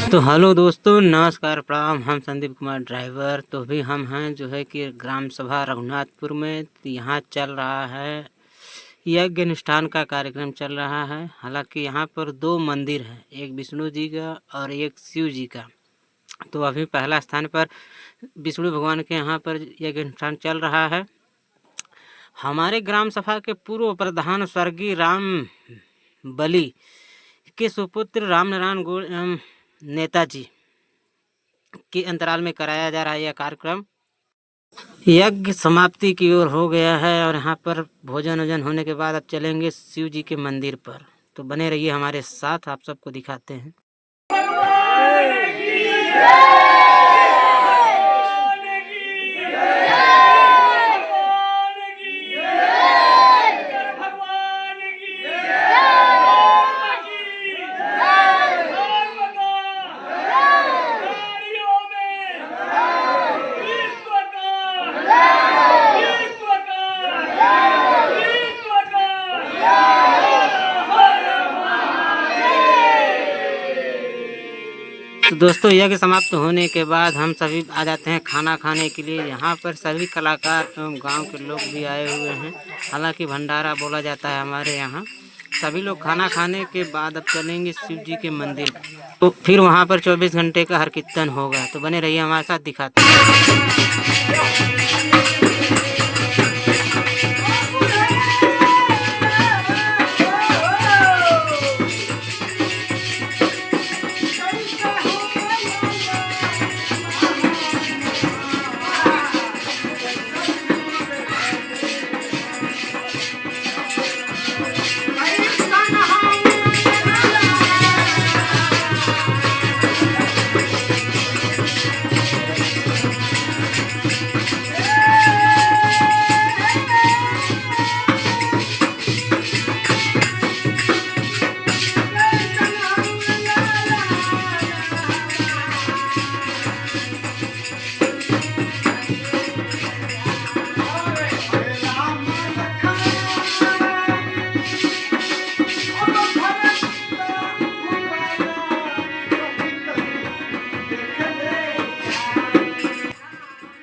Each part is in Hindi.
तो हेलो दोस्तों, नमस्कार, प्रणाम। हम संदीप कुमार ड्राइवर। तो भी हम हैं जो है कि ग्राम सभा रघुनाथपुर में। यहाँ चल रहा है यज्ञ अनुष्ठान का कार्यक्रम चल रहा है। हालांकि यहाँ पर दो मंदिर हैं, एक विष्णु जी का और एक शिव जी का। तो अभी पहला स्थान पर विष्णु भगवान के यहाँ पर यज्ञ अनुष्ठान चल रहा है। हमारे ग्राम सभा के पूर्व प्रधान स्वर्गीय राम बली के सुपुत्र राम नारायण गौड़ एवं नेताजी के अंतराल में कराया जा रहा है यह कार्यक्रम। यज्ञ समाप्ति की ओर हो गया है और यहाँ पर भोजन वोजन होने के बाद अब चलेंगे शिव जी के मंदिर पर। तो बने रहिए हमारे साथ, आप सबको दिखाते हैं। तो दोस्तों, यज्ञ समाप्त होने के बाद हम सभी आ जाते हैं खाना खाने के लिए। यहाँ पर सभी कलाकार एवं गांव के लोग भी आए हुए हैं। हालांकि भंडारा बोला जाता है हमारे यहाँ। सभी लोग खाना खाने के बाद अब चलेंगे शिव जी के मंदिर। तो फिर वहाँ पर 24 घंटे का हर कीर्तन होगा। तो बने रहिए हमारे साथ, दिखाते हैं।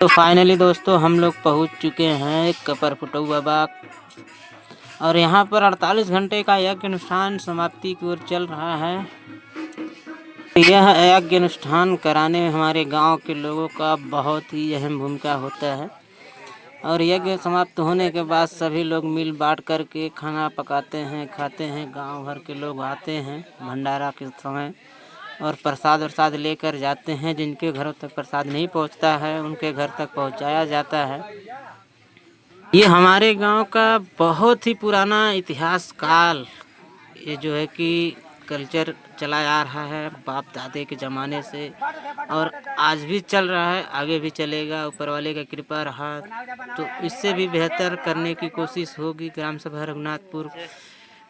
तो फाइनली दोस्तों, हम लोग पहुंच चुके हैं कपरफुटऊ बाबा। और यहाँ पर 48 घंटे का यज्ञ अनुष्ठान समाप्ति की ओर चल रहा है। यह यज्ञ अनुष्ठान कराने में हमारे गांव के लोगों का बहुत ही अहम भूमिका होता है। और यज्ञ समाप्त होने के बाद सभी लोग मिल बांट करके खाना पकाते हैं, खाते हैं। गांव भर के लोग आते हैं भंडारा के समय और प्रसाद लेकर जाते हैं। जिनके घरों तक प्रसाद नहीं पहुंचता है उनके घर तक पहुंचाया जाता है। ये हमारे गांव का बहुत ही पुराना इतिहास काल, ये जो है कि कल्चर चला आ रहा है बाप दादे के ज़माने से, और आज भी चल रहा है, आगे भी चलेगा। ऊपर वाले का कृपा रहा तो इससे भी बेहतर करने की कोशिश होगी ग्राम सभा रघुनाथपुर